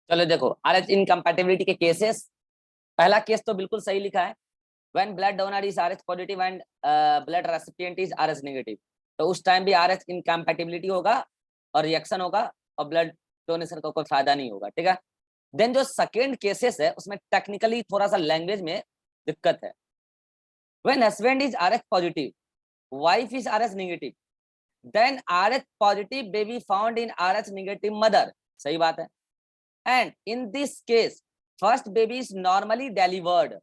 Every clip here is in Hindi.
चलो देखो, RH इनकम्पैटिबिलिटी के केसेस। पहला केस तो बिल्कुल सही लिखा है, when blood donor is RH positive and blood recipient is RH negative. तो उस टाइम भी RH इनकम्पैटिबिलिटी होगा और रिएक्शन होगा और ब्लड डोनेशन का कोई फायदा नहीं होगा, ठीक है। देन जो सेकेंड केसेस है उसमें टेक्निकली थोड़ा सा लैंग्वेज में दिक्कत है। When husband is RH positive, wife is RH negative, then RH पॉजिटिव baby found in RH negative mother. सही बात है। And in this case first baby is normally delivered,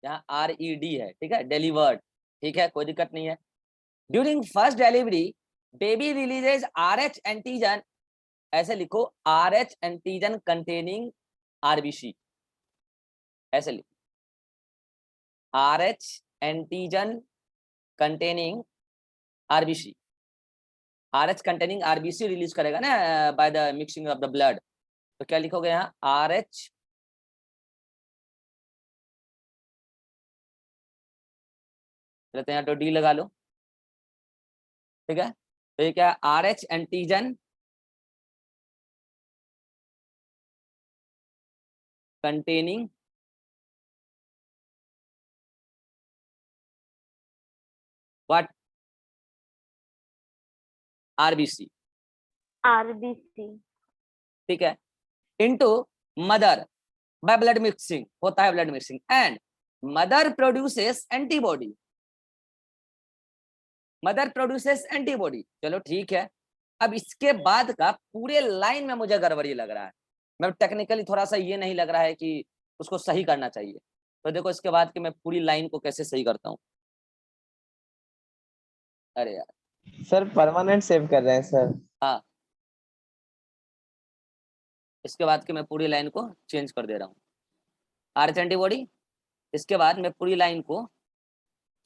यहाँ RED है, ठीक है, डिलीवर्ड, ठीक है, कोई दिक्कत नहीं है। During first delivery baby releases RH antigen, ऐसे लिखो RH एंटीजन कंटेनिंग RBC, ऐसे लिखो RH antigen containing RBC। RH containing RBC release करेगा ना by the mixing of the blood. तो क्या लिखोगे यहाँ RH रहते हैं तो D लगा लो, ठीक है। तो ये क्या RH antigen containing what RBC, ठीक है, into mother by blood mixing, होता है blood mixing, and mother produces antibody, mother produces antibody. चलो ठीक है। अब इसके बाद का पूरे लाइन में मुझे गड़बड़ी लग रहा है, मैं टेक्निकली थोड़ा सा ये नहीं लग रहा है कि उसको सही करना चाहिए। तो देखो इसके बाद कि मैं पूरी लाइन को कैसे सही करता हूँ। अरे यार सर परमानेंट सेव कर रहे हैं सर। हाँ, इसके बाद कि मैं पूरी लाइन को चेंज कर दे रहा हूँ, RH एंटीबॉडी। इसके बाद मैं पूरी लाइन को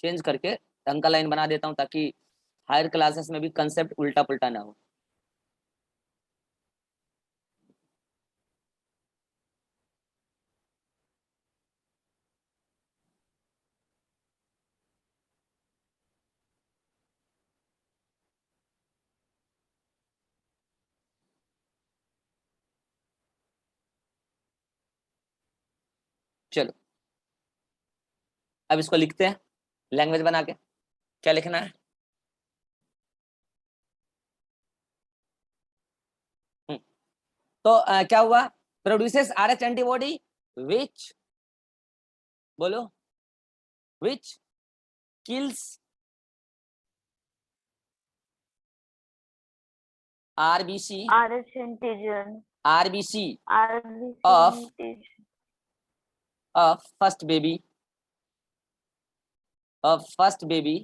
चेंज करके ढंग का लाइन बना देता हूँ ताकि हायर क्लासेस में भी कंसेप्ट उल्टा पुल्टा ना हो। चलो अब इसको लिखते हैं लैंग्वेज बना के। क्या लिखना है? तो क्या हुआ, प्रोड्यूसेस RH एंटीबॉडी विच, बोलो, विच kills RBC, RBC of first baby, of first baby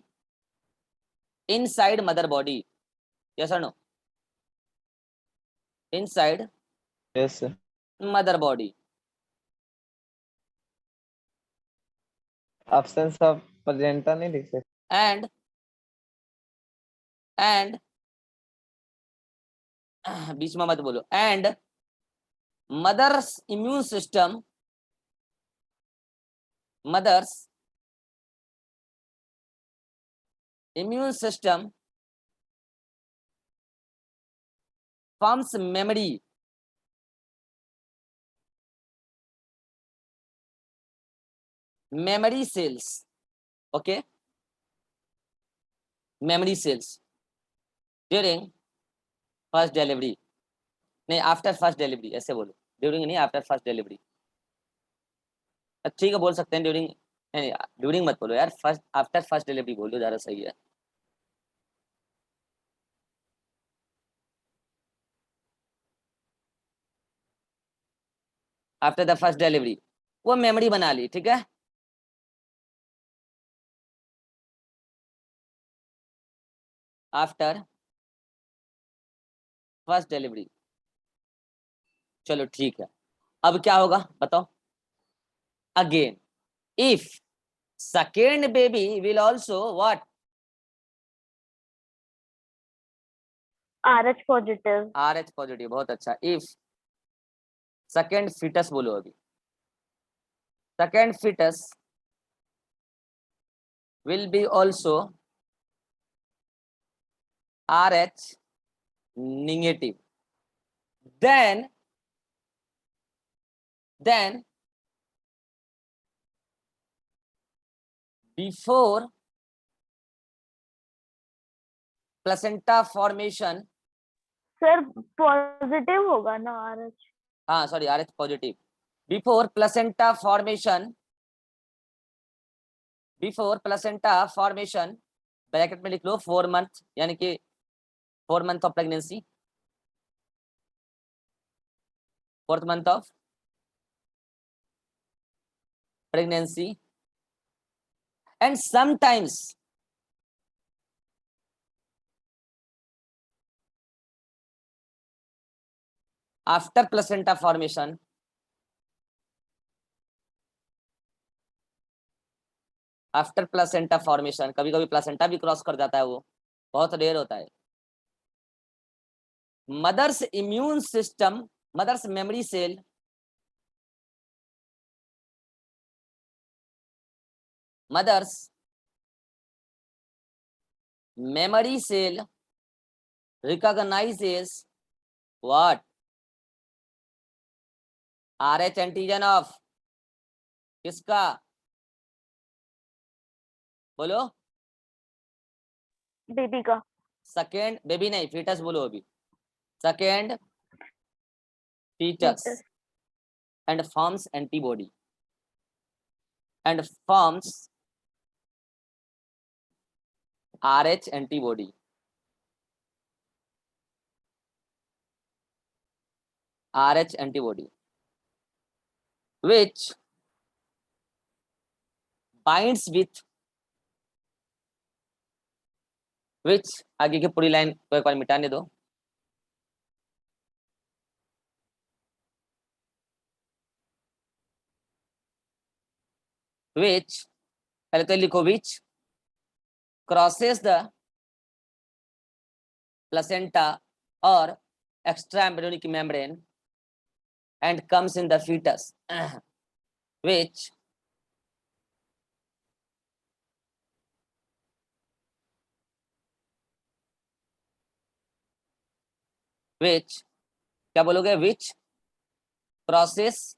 inside mother body, yes or no, inside yes sir. mother body, options of प्रेजेंटा नहीं लिख सकते। and बीच में मत बोलो, and mother's immune system, mother's immune system forms memory, memory cells, okay, memory cells during first delivery, नहीं आफ्टर फर्स्ट डिलीवरी, ऐसे बोलो, ड्यूरिंग नहीं, आफ्टर फर्स्ट डिलीवरी। ठीक है बोल सकते हैं ड्यूरिंग, नहीं ड्यूरिंग मत बोलो यार, फर्स्ट आफ्टर फर्स्ट डिलीवरी बोलो, ज़्यादा सही है। आफ्टर द फर्स्ट डिलीवरी वो मेमोरी बना ली, ठीक है। आफ्टर फर्स्ट डिलीवरी, चलो ठीक है। अब क्या होगा बताओ, again if second baby will also what, RH positive, RH positive, बहुत अच्छा। इफ सेकेंड फिटस बोलो, अभी second fetus will be also RH negative, then then before placenta formation, sir positive होगा ना RH? हाँ sorry RH positive, before placenta formation bracket में लिख लो 4 मंथ, यानी कि 4 month of pregnancy, 4th month of pregnancy, and sometimes after placenta formation, कभी कभी प्लेसेंटा भी क्रॉस कर जाता है, वो बहुत रेयर होता है। Mother's immune system, mother's memory cell recognizes what? RH antigen of किसका? बोलो। बेबी का। सेकेंड बेबी नहीं, फीटस बोलो अभी। Second fetus and forms antibody and forms RH antibody. RH antibody which binds with, which आगे की पूरी लाइन को एक बार मिटाने दो। which पहले तो लिखो which crosses the placenta or extraembryonic membrane and comes in the fetus, which क्या बोलोगे? which crosses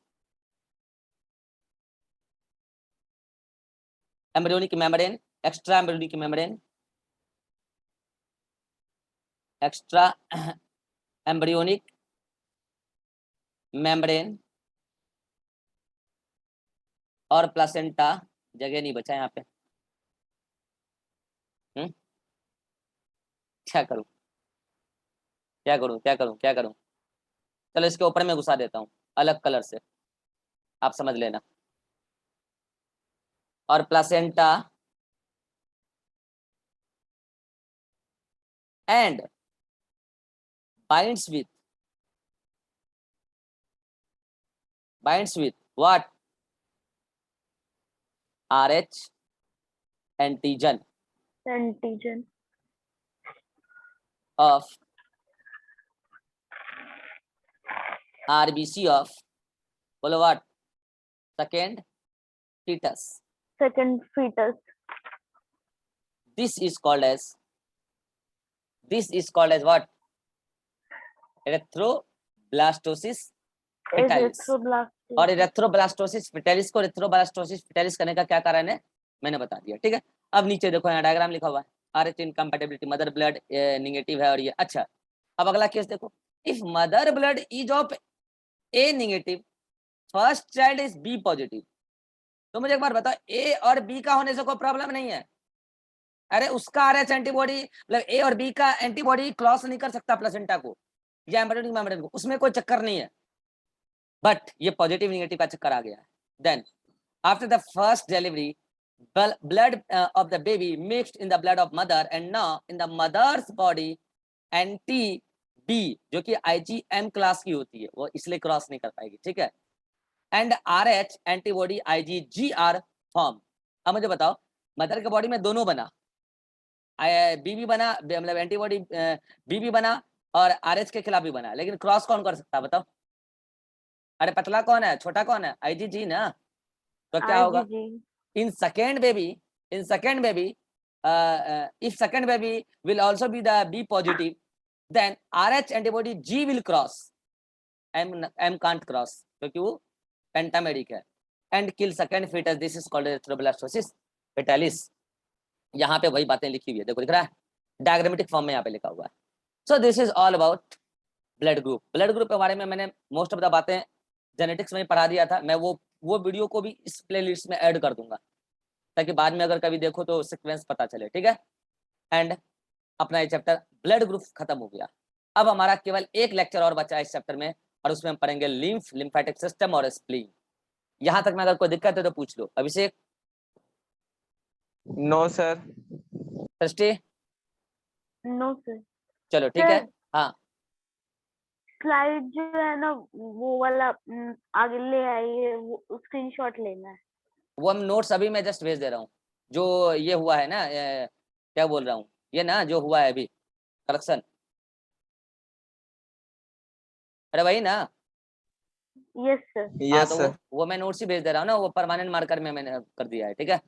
embryonic membrane, extra embryonic membrane, extra embryonic membrane और प्लासेंटा, जगह नहीं बचा यहाँ पे। क्या करूं क्या करूं क्या करूं क्या करूं? चलो इसके ऊपर मैं घुसा देता हूं अलग कलर से, आप समझ लेना। और placenta and binds with what? RH antigen of RBC of, बोलो what? second fetus. This is called as what? Erythroblastosis fetalis. और एरेथ्रोब्लास्टोसिस फेटालिस को एरेथ्रोब्लास्टोसिस फेटालिस करने का क्या कारण है मैंने बता दिया, ठीक है। अब नीचे देखो यहाँ डायग्राम लिखा हुआ है, RH incompatibility, mother blood negative है और ये। अच्छा अब अगला केस देखो, if mother blood is of A negative, first child is B positive, तो मुझे एक बार बताओ A और B का होने से कोई प्रॉब्लम नहीं है? अरे उसका RH एंटीबॉडी मतलब A और B का एंटीबॉडी क्रॉस नहीं कर सकता प्लेसेंटा को या एम्ब्रियोनिक मेम्ब्रेन को, उसमें कोई चक्कर नहीं है। बट ये पॉजिटिव नेगेटिव का चक्कर आ गया। Then after the first delivery blood of the baby mixed in the blood of mother and now in the mother's body anti B जो कि IgM क्लास की होती है वो इसलिए क्रॉस नहीं कर पाएगी, ठीक है। And RH antibody IgGR form. अब मुझे बताओ मदर के बॉडी में दोनों बना, बी भी बना मतलब एंटीबॉडी बी भी बना और RH के खिलाफ भी बना, लेकिन क्रॉस कौन कर सकता है बताओ? अरे पतला कौन है छोटा कौन है? IgG ना। तो क्या होगा? in second baby if second baby will also be the B positive, then RH antibody G will cross, M can't cross क्योंकि वो पेंटामेरिक है, and kill second fetus, this is called erythroblastosis fetalis. यहाँ पे वही बातें लिखी हुई है, देखो लिख रहा है डायग्रामेटिक फॉर्म में यहाँ पे लिखा हुआ है। So this is all about blood group. Blood group के बारे में मैंने मोस्ट ऑफ द बातें जेनेटिक्स में ही पढ़ा दिया था। मैं वो वीडियो को भी इस प्लेलिस्ट में ऐड कर दूंगा, ताकि बाद में अगर कभी देखो तो सीक्वेंस पता चले, ठीक है। एंड अपना ये चैप्टर ब्लड ग्रुप खत्म हो गया। अब हमारा केवल एक लेक्चर और बचा है इस चैप्टर में, और उसमें हम पढ़ेंगे लिम्फ, लिम्फेटिक सिस्टम और स्प्लीन। यहाँ तक में अगर कोई दिक्कत है तो पूछ लो। अभिषेक, नो सर। सृष्टि, नो सर। चलो ठीक है। सर हाँ स्लाइड जो है ना वो वाला आगे ले आइए, वो स्क्रीनशॉट लेना है। वो हम नोट्स अभी मैं जस्ट भेज दे रहा हूँ। जो ये हुआ है ना, क्या बोल रहा हूँ, ये ना जो हुआ है अभी करेक्शन, अरे वही ना। Yes sir. हाँ यस तो सर। वो मैं नोट्स ही भेज दे रहा हूँ ना, वो परमानेंट मार्कर में मैंने कर दिया है, ठीक है।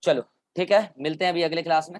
चलो ठीक है, मिलते हैं अभी अगले क्लास में।